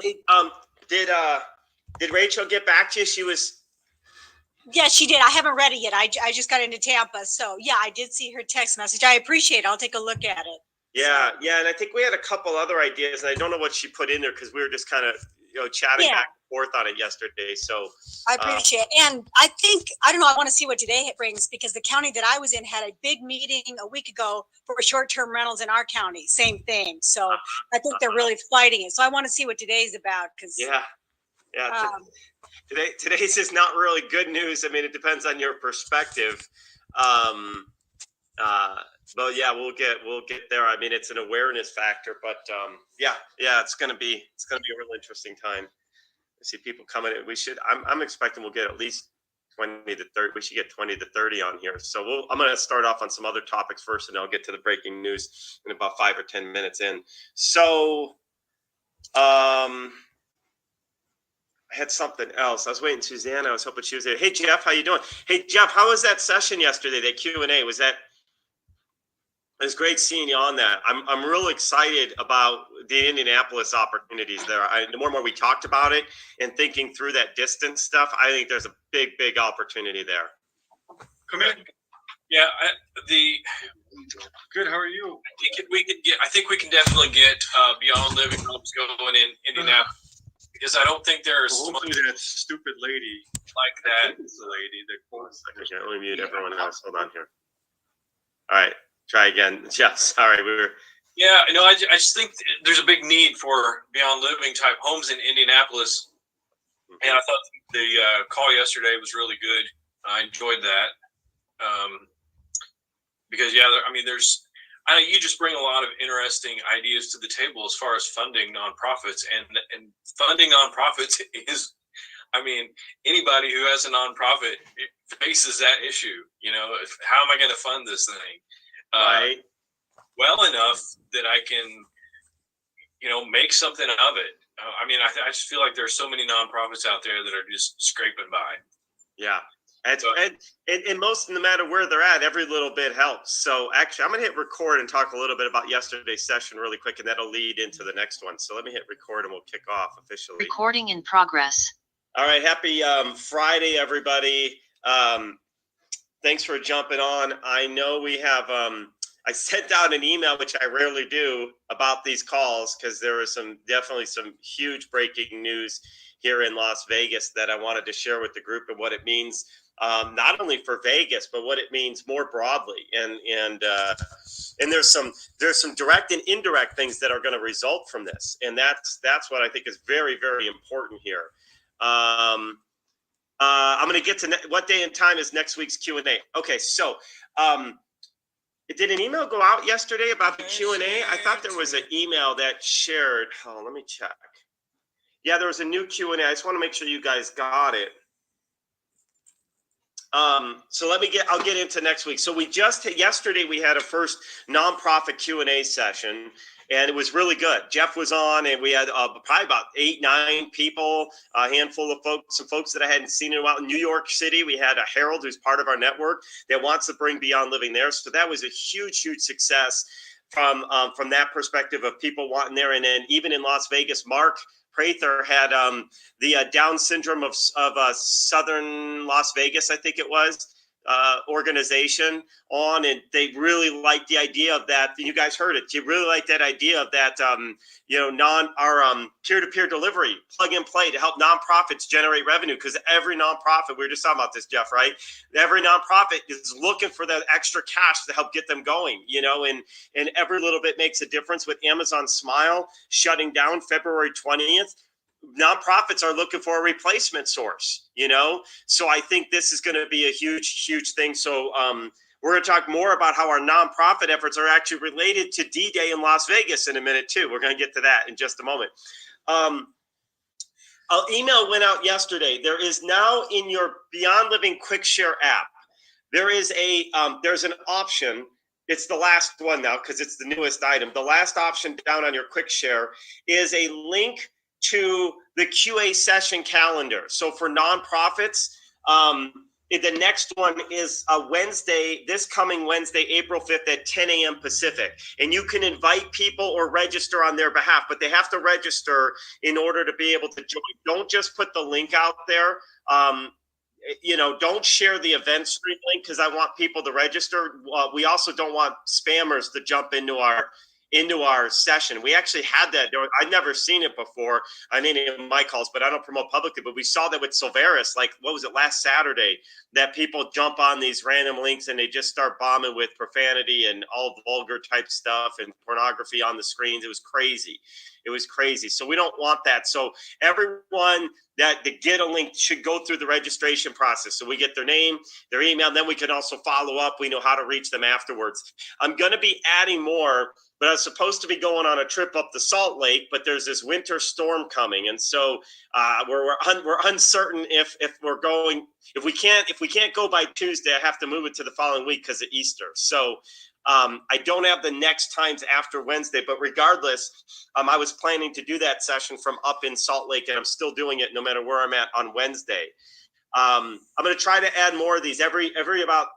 Hey, did Rachel get back to you? She was. Yeah, she did. I haven't read it yet. I just got into Tampa. So yeah, I did see her text message. I appreciate it. I'll take a look at it. Yeah, and I think we had a couple other ideas, and I don't know what she put in there because we were just kind of chatting back and forth on it yesterday. So I appreciate it. And I think, I don't know, I want to see what today it brings, because the county that I was in had a big meeting a week ago for short-term rentals in our county. Same thing. So I think they're really fighting it. So I want to see what today's about. Today's is not really good news. I mean, it depends on your perspective. But yeah, we'll get there. I mean, it's an awareness factor, but it's gonna be a real interesting time. I see people coming in. I'm expecting we'll get at least 20 to 30. We should get 20 to 30 on here. So I'm gonna start off on some other topics first, and I'll get to the breaking news in about 5 or 10 minutes in. So I had something else. I was waiting, Susanna. I was hoping she was there. Hey Jeff, how you doing? Hey Jeff, how was that session yesterday? That Q&A, was that? It was great seeing you on that. I'm real excited about the Indianapolis opportunities there. The more and more we talked about it and thinking through that distance stuff, I think there's a big opportunity there. Come in. Yeah, good. How are you? I think we can definitely get Beyond Living Homes going in Indianapolis, because I don't think there's that stupid lady like that. It's the lady that. Let me mute everyone else. Hold on here. All right. Try again. Yeah, sorry. Yeah, I just think there's a big need for Beyond Living type homes in Indianapolis. And I thought the call yesterday was really good. I enjoyed that. Because, you just bring a lot of interesting ideas to the table as far as funding nonprofits. And funding nonprofits is, anybody who has a nonprofit faces that issue. How am I going to fund this thing? Right. Well enough that I can, make something of it. I just feel like there's so many nonprofits out there that are just scraping by. Yeah. And most, no matter where they're at, every little bit helps. So actually, I'm going to hit record and talk a little bit about yesterday's session really quick, and that'll lead into the next one. So let me hit record and we'll kick off officially. Recording in progress. All right. Happy Friday, everybody. Thanks for jumping on. I know we have, I sent out an email, which I rarely do, about these calls because there was definitely some huge breaking news here in Las Vegas that I wanted to share with the group and what it means, not only for Vegas, but what it means more broadly. And there's some direct and indirect things that are going to result from this. And that's what I think is very, very important here. I'm going to get to what day and time is next week's Q&A. Okay, so did an email go out yesterday about the Q&A? I thought there was an email that shared. Oh, let me check. Yeah, there was a new Q&A. I just want to make sure you guys got it. So I'll get into next week. So yesterday we had a first nonprofit Q&A session, and it was really good. Jeff was on, and we had probably about 8-9 people, a handful of folks, some folks that I hadn't seen in a while. In New York City, we had a Harold, who's part of our network, that wants to bring Beyond Living there. So that was a huge, huge success from that perspective of people wanting there. And then even in Las Vegas, Mark Prather had the Down syndrome of Southern Las Vegas, I think it was, organization on, and they really liked the idea of that. You guys heard it. You really like that idea of that, peer-to-peer delivery, plug and play to help nonprofits generate revenue. Because every nonprofit, we were just talking about this, Jeff, right? Every nonprofit is looking for that extra cash to help get them going, and every little bit makes a difference. With Amazon Smile shutting down February 20th, nonprofits are looking for a replacement source, So I think this is going to be a huge, huge thing. So we're going to talk more about how our nonprofit efforts are actually related to D-Day in Las Vegas in a minute too. We're going to get to that in just a moment. An email went out yesterday. There is now in your Beyond Living Quick Share app, there is there's an option. It's the last one now because it's the newest item. The last option down on your Quick Share is a link to the QA session calendar. So for nonprofits, The next one is Wednesday, this coming Wednesday, April 5th at 10 a.m. Pacific. And you can invite people or register on their behalf, but they have to register in order to be able to join. Don't just put the link out there. Don't share the event stream link because I want people to register. We also don't want spammers to jump into our session. We actually had that. I'd never seen it before on any of my calls, but I don't promote publicly. But we saw that with Silveris, like, what was it, last Saturday, that people jump on these random links and they just start bombing with profanity and all vulgar type stuff and pornography on the screens. It was crazy. So we don't want that. So everyone that to get a link should go through the registration process. So we get their name, their email, then we can also follow up. We know how to reach them afterwards. I'm going to be adding more, but I was supposed to be going on a trip up the Salt Lake, but there's this winter storm coming. And so we're uncertain if we're going, if we can't go by Tuesday, I have to move it to the following week because of Easter. So I don't have the next times after Wednesday, but regardless, I was planning to do that session from up in Salt Lake, and I'm still doing it no matter where I'm at on Wednesday. I'm going to try to add more of these every about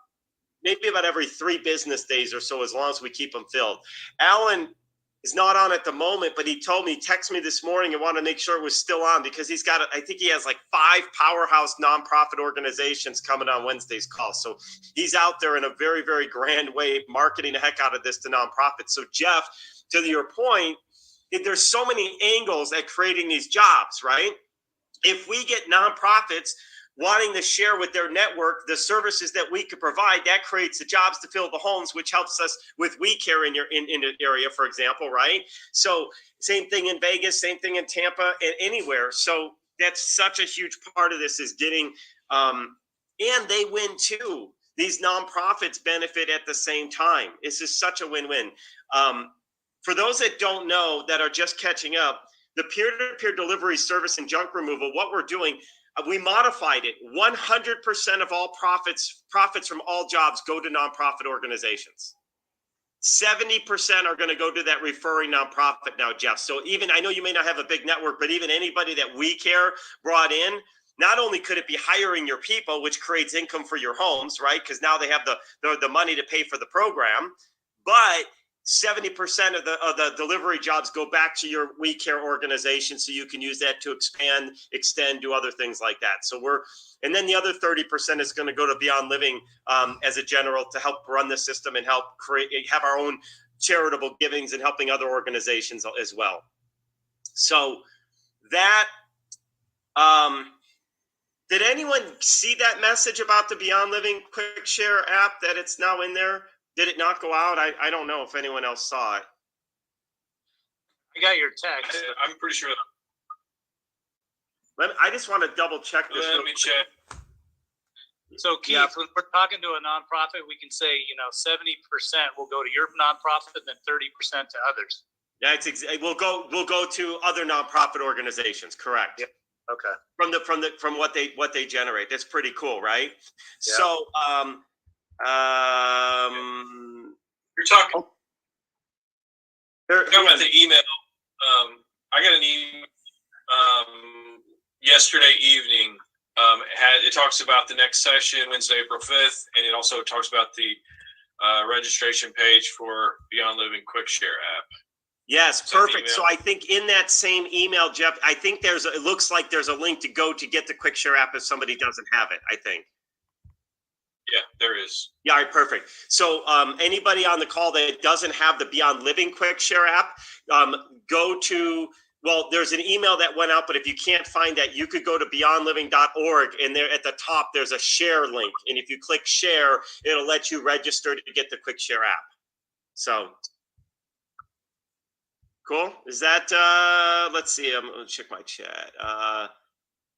every 3 business days or so, as long as we keep them filled. Alan is not on at the moment, but he told me, text me this morning and wanted to make sure it was still on because he's got, I think he has like 5 powerhouse nonprofit organizations coming on Wednesday's call. So he's out there in a very, very grand way, marketing the heck out of this to nonprofits. So Jeff, to your point, there's so many angles at creating these jobs, right? If we get nonprofits wanting to share with their network the services that we could provide, that creates the jobs to fill the homes, which helps us with We Care in the area, for example, right? So same thing in Vegas, same thing in Tampa, and anywhere. So that's such a huge part of this is getting, and they win too. These nonprofits benefit at the same time. This is such a win-win. For those that don't know, that are just catching up, the peer-to-peer delivery service and junk removal, what we're doing, we modified it. 100% of all profits from all jobs go to nonprofit organizations. 70% are going to go to that referring nonprofit now, Jeff. So even, I know you may not have a big network, but even anybody that We Care brought in, not only could it be hiring your people, which creates income for your homes, right? Because now they have the money to pay for the program, but 70% of the delivery jobs go back to your We Care organization, so you can use that to expand, extend, do other things like that. So and then the other 30% is going to go to Beyond Living as a general to help run the system and help have our own charitable givings and helping other organizations as well. So that, did anyone see that message about the Beyond Living Quick Share app, that it's now in there? Did it not go out? I don't know if anyone else saw it. I got your text. I'm pretty sure. I just want to double check this. Let me check. So Keith, when we're talking to a nonprofit, we can say, 70% will go to your nonprofit and then 30% to others. Yeah, we'll go to other nonprofit organizations. Correct. Yep. Okay. From what they generate. That's pretty cool, right? Yeah. So you're talking about the email. I got an email yesterday evening. It talks about the next session, Wednesday, April 5th, and it also talks about the registration page for Beyond Living Quick Share app. Yes, perfect. So I think in that same email, Jeff, I think it looks like there's a link to go to get the Quick Share app if somebody doesn't have it, I think. Yeah, there is. Yeah, all right, perfect. So anybody on the call that doesn't have the Beyond Living Quick Share app, go to, well, there's an email that went out, but if you can't find that, you could go to beyondliving.org, and there at the top, there's a share link. And if you click share, it'll let you register to get the Quick Share app. So cool. Is that, let's see, I'm going to check my chat.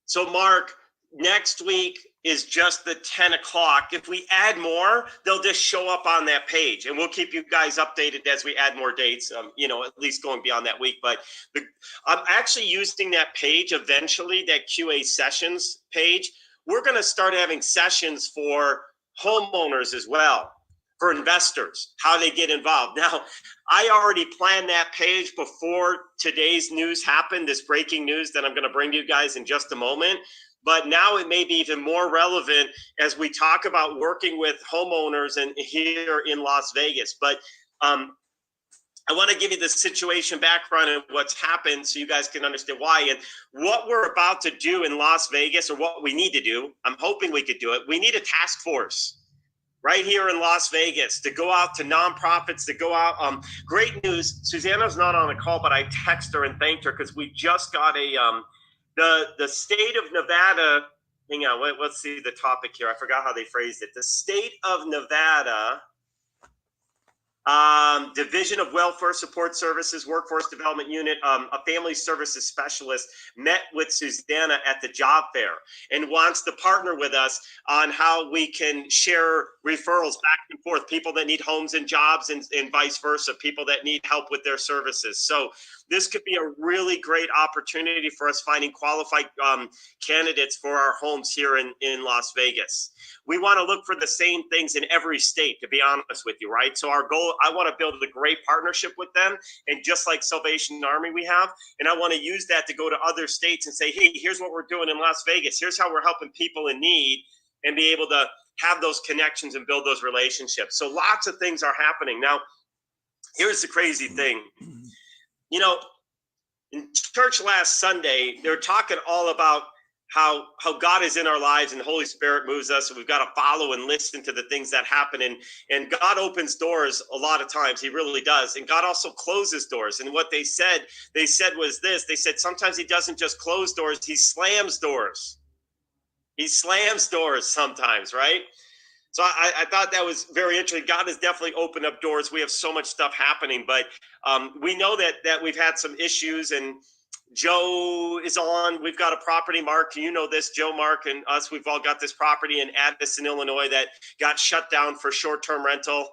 So Mark, next week is just the 10 o'clock. If we add more, they'll just show up on that page, and we'll keep you guys updated as we add more dates, at least going beyond that week. But I'm actually using that page eventually, that QA sessions page. We're going to start having sessions for homeowners as well, for investors, how they get involved. Now, I already planned that page before today's news happened, this breaking news that I'm going to bring to you guys in just a moment. but now it may be even more relevant as we talk about working with homeowners and here in Las Vegas. But I want to give you the situation background and what's happened so you guys can understand why. And what we're about to do in Las Vegas, or what we need to do, I'm hoping we could do it. We need a task force right here in Las Vegas to go out to nonprofits, to go out. Great news. Susanna's not on the call, but I texted her and thanked her because we just got the state of Nevada. Hang on, let's see the topic here. I forgot how they phrased it. The state of Nevada Division of Welfare Support Services, Workforce Development Unit, a family services specialist met with Susanna at the job fair and wants to partner with us on how we can share referrals back and forth, people that need homes and jobs and vice versa, people that need help with their services. So this could be a really great opportunity for us finding qualified candidates for our homes here in Las Vegas. We want to look for the same things in every state, to be honest with you, right? So our goal, I want to build a great partnership with them, and just like Salvation Army we have, and I want to use that to go to other states and say, hey, here's what we're doing in Las Vegas. Here's how we're helping people in need, and be able to have those connections and build those relationships. So lots of things are happening. Now, here's the crazy thing. You know, in church last Sunday, they were talking all about how God is in our lives and the Holy Spirit moves us, and we've got to follow and listen to the things that happen. And God opens doors a lot of times. He really does. And God also closes doors. And what they said was this. They said sometimes he doesn't just close doors, he slams doors. He slams doors sometimes, right? So I thought that was very interesting. God has definitely opened up doors. We have so much stuff happening, but we know that we've had some issues, and Joe is on. We've got a property, Mark. You know this, Joe, Mark, and us. We've all got this property in Addison, Illinois that got shut down for short-term rental.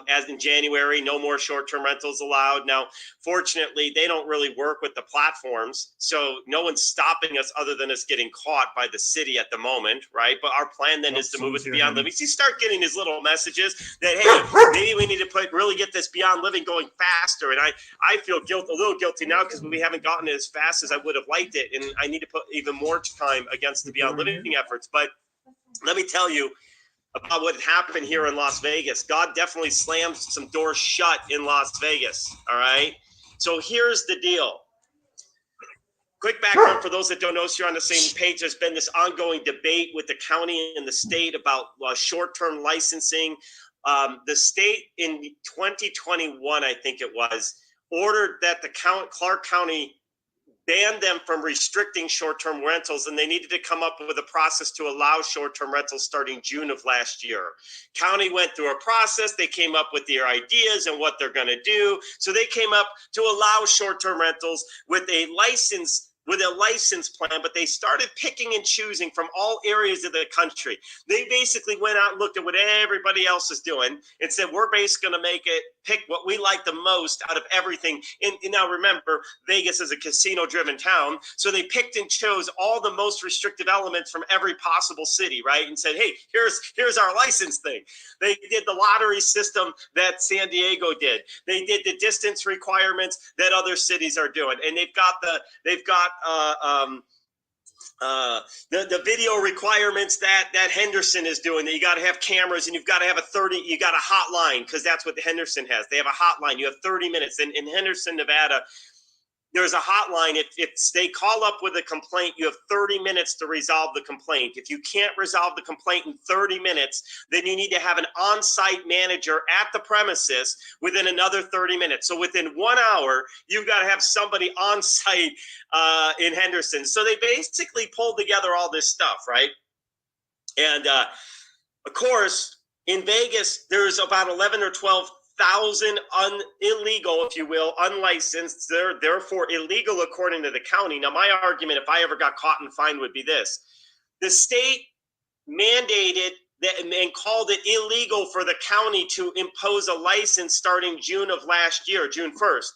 As in January, no more short-term rentals allowed. Now, fortunately, they don't really work with the platforms, so no one's stopping us other than us getting caught by the city at the moment, right? But our plan then is to move it to Beyond Living. So you start getting these little messages that, hey, maybe we need to really get this Beyond Living going faster. And I feel a little guilty now because we haven't gotten it as fast as I would have liked it, and I need to put even more time against the Beyond Living efforts. But let me tell you about what happened here in Las Vegas. God definitely slammed some doors shut in Las Vegas, all right? So here's the deal. Quick background for those that don't know, so you're on the same page. There's been this ongoing debate with the county and the state about short-term licensing. The state in 2021, I think it was, ordered that the Clark County banned them from restricting short-term rentals, and they needed to come up with a process to allow short-term rentals starting June of last year. County went through a process. They came up with their ideas and what they're going to do. So they came up to allow short-term rentals with a license plan, but they started picking and choosing from all areas of the country. They basically went out and looked at what everybody else is doing and said, we're basically going to pick what we like the most out of everything. And now remember, Vegas is a casino-driven town, so they picked and chose all the most restrictive elements from every possible city, right? And said, hey, here's our license thing. They did the lottery system that San Diego did. They did the distance requirements that other cities are doing, and they've got the video requirements that Henderson is doing, that you got to have cameras and you've got to have you got a hotline, because that's what the Henderson has. They have a hotline. You have 30 minutes. In Henderson, Nevada, there's a hotline. If they call up with a complaint, you have 30 minutes to resolve the complaint. If you can't resolve the complaint in 30 minutes, then you need to have an on-site manager at the premises within another 30 minutes. So within 1 hour, you've got to have somebody on site in Henderson. So they basically pulled together all this stuff, right? And of course, in Vegas, there's about 11 or 12,000 illegal, if you will, unlicensed. They're therefore illegal according to the county. Now, my argument, if I ever got caught and fined, would be this. The state mandated that and called it illegal for the county to impose a license starting June of last year, June 1st.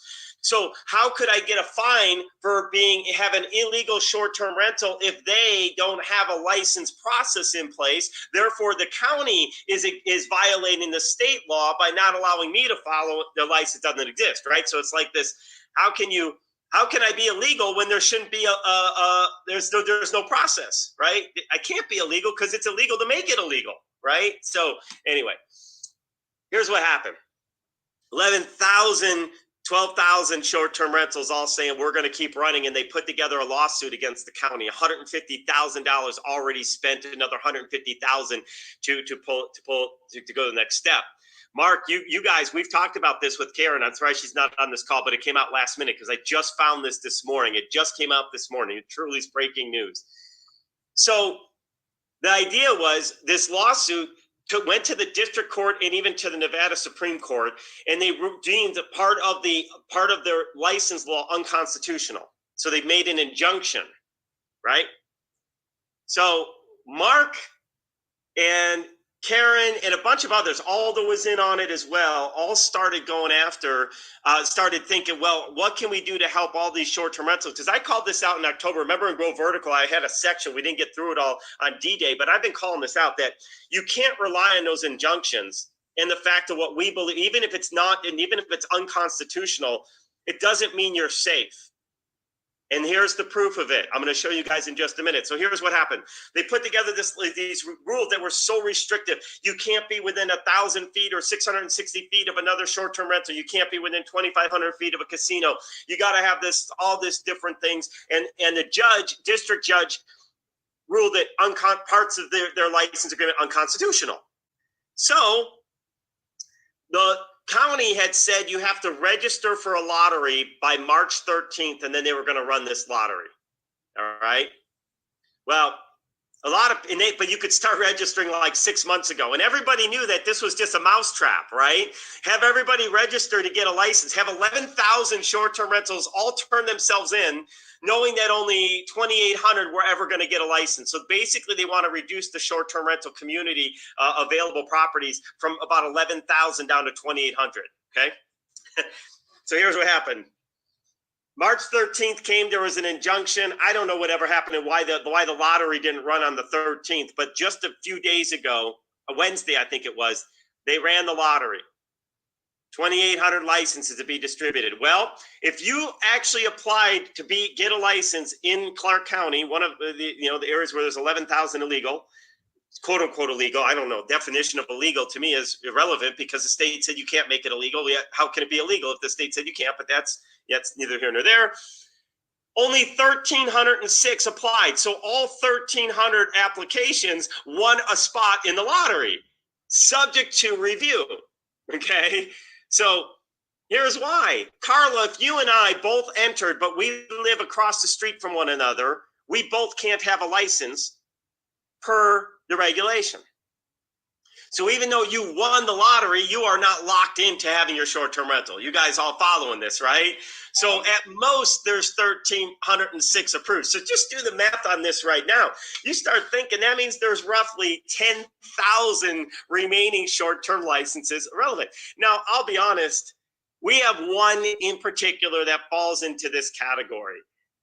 So how could I get a fine for have an illegal short-term rental if they don't have a license process in place? Therefore, the county is violating the state law by not allowing me to follow the license doesn't exist, right? So it's like this. How can you How can I be illegal when there shouldn't be there's no process, right? I can't be illegal because it's illegal to make it illegal, right? So anyway, here's what happened. 11,000, 12,000 short-term rentals all saying we're going to keep running, and they put together a lawsuit against the county. $150,000 already spent, another $150,000 to go to the next step. Mark, you guys, we've talked about this with Karen. I'm sorry she's not on this call, but it came out last minute because I just found this morning. It just came out this morning. It truly is breaking news. So the idea was this lawsuit went to the district court and even to the Nevada Supreme Court, and they deemed part of their license law unconstitutional. So they made an injunction, right? So Mark and Karen and a bunch of others, Alda was in on it as well, all started going after, started thinking, well, what can we do to help all these short-term rentals? Because I called this out in October. Remember in Grow Vertical, I had a section. We didn't get through it all on D-Day, but I've been calling this out that you can't rely on those injunctions and the fact of what we believe, even if it's not, and even if it's unconstitutional, it doesn't mean you're safe. And here's the proof of it. I'm going to show you guys in just a minute. So here's what happened. They put together these rules that were so restrictive. You can't be within 1,000 feet or 660 feet of another short-term rental. You can't be within 2,500 feet of a casino. You got to have all this different things. And the district judge, ruled that parts of their license agreement unconstitutional. So the county had said you have to register for a lottery by March 13th, and then they were going to run this lottery. All right. Well, but you could start registering like 6 months ago, and everybody knew that this was just a mousetrap, right? Have everybody register to get a license. Have 11,000 short-term rentals all turn themselves in, knowing that only 2,800 were ever going to get a license. So basically, they want to reduce the short-term rental community available properties from about 11,000 down to 2,800. Okay. So here's what happened. March 13th came, there was an injunction. I don't know whatever happened and why the lottery didn't run on the 13th, but just a few days ago, a Wednesday, I think it was, they ran the lottery. 2,800 licenses to be distributed. Well, if you actually applied to get a license in Clark County, one of the areas where there's 11,000 illegal, quote unquote illegal, I don't know, definition of illegal to me is irrelevant because the state said you can't make it illegal. How can it be illegal if the state said you can't? But that's neither here nor there. Only 1,306 applied. So all 1,300 applications won a spot in the lottery, subject to review. Okay. So here's why. Carla, if you and I both entered, but we live across the street from one another, we both can't have a license per the regulation. So even though you won the lottery, you are not locked into having your short-term rental. You guys all following this, right? So at most, there's 1,306 approved. So just do the math on this right now. You start thinking that means there's roughly 10,000 remaining short-term licenses irrelevant. Now, I'll be honest, we have one in particular that falls into this category.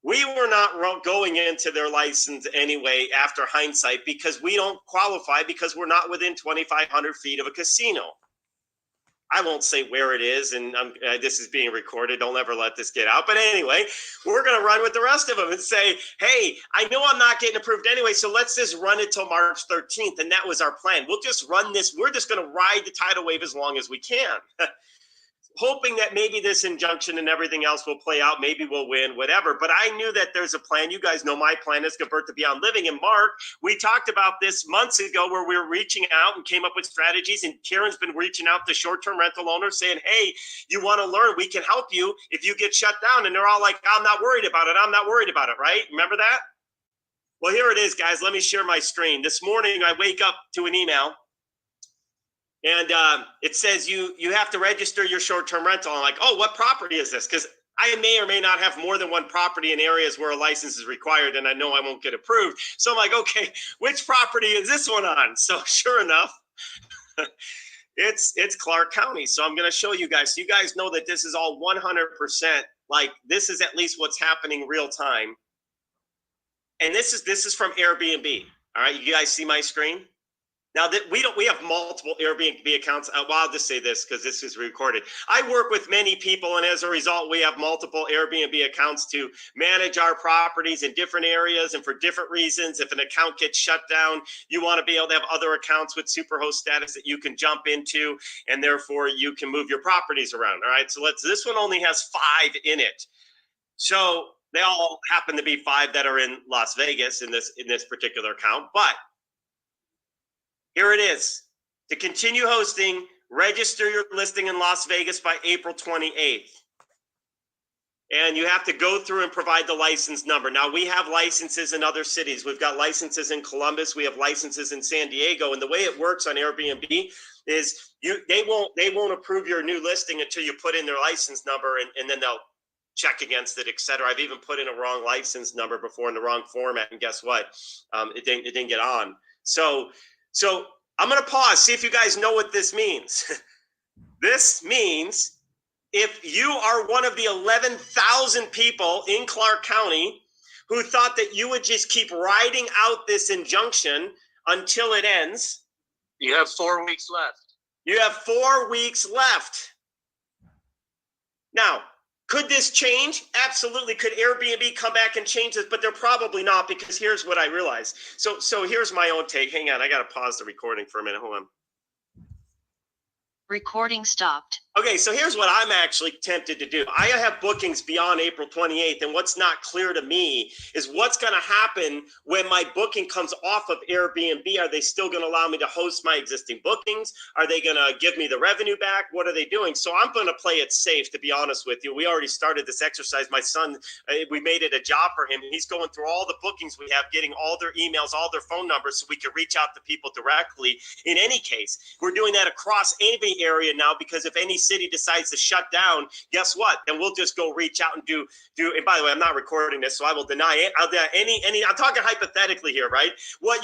We were not going into their license anyway after hindsight because we don't qualify because we're not within 2,500 feet of a casino. I won't say where it is, and this is being recorded. Don't ever let this get out. But anyway, we're going to run with the rest of them and say, hey, I know I'm not getting approved anyway, so let's just run it till March 13th. And that was our plan. We'll just run this. We're just going to ride the tidal wave as long as we can. Hoping that maybe this injunction and everything else will play out. Maybe we'll win, whatever. But I knew that there's a plan. You guys know my plan is convert to Beyond Living. And Mark, we talked about this months ago where we were reaching out and came up with strategies. And Karen's been reaching out to short-term rental owners saying, hey, you want to learn? We can help you if you get shut down. And they're all like, I'm not worried about it. I'm not worried about it, right? Remember that? Well, here it is, guys. Let me share my screen. This morning, I wake up to an email. And it says you have to register your short-term rental. I'm like, oh, what property is this? Because I may or may not have more than one property in areas where a license is required, and I know I won't get approved. So I'm like, okay, which property is this one on? So sure enough, it's Clark County. So I'm going to show you guys. So you guys know that this is all 100%. Like this is at least what's happening real time. And this is from Airbnb. All right, you guys see my screen? Now that we have multiple Airbnb accounts. Well, I'll just say this because this is recorded. I work with many people, and as a result, we have multiple Airbnb accounts to manage our properties in different areas and for different reasons. If an account gets shut down, you want to be able to have other accounts with superhost status that you can jump into, and therefore you can move your properties around. All right. So this one only has 5 in it. So they all happen to be 5 that are in Las Vegas in this particular account, but here it is. To continue hosting, register your listing in Las Vegas by April 28th. And you have to go through and provide the license number. Now, we have licenses in other cities. We've got licenses in Columbus. We have licenses in San Diego. And the way it works on Airbnb is they won't approve your new listing until you put in their license number, and then they'll check against it, et cetera. I've even put in a wrong license number before in the wrong format, and guess what? It didn't get on. So I'm going to pause, see if you guys know what this means. This means if you are one of the 11,000 people in Clark County who thought that you would just keep riding out this injunction until it ends. You have 4 weeks left. You have 4 weeks left. Now, could this change? Absolutely. Could Airbnb come back and change this? But they're probably not, because here's what I realized. So here's my own take. Hang on. I got to pause the recording for a minute. Hold on. Recording stopped. Okay, so here's what I'm actually tempted to do. I have bookings beyond April 28th, and what's not clear to me is what's going to happen when my booking comes off of Airbnb. Are they still going to allow me to host my existing bookings? Are they going to give me the revenue back? What are they doing? So I'm going to play it safe, to be honest with you. We already started this exercise. My son, we made it a job for him. He's going through all the bookings we have, getting all their emails, all their phone numbers, so we can reach out to people directly. In any case, we're doing that across any area now, because if any city decides to shut down, guess what? Then we'll just go reach out and do. And by the way, I'm not recording this, so I will deny it. I'm talking hypothetically here, right? What you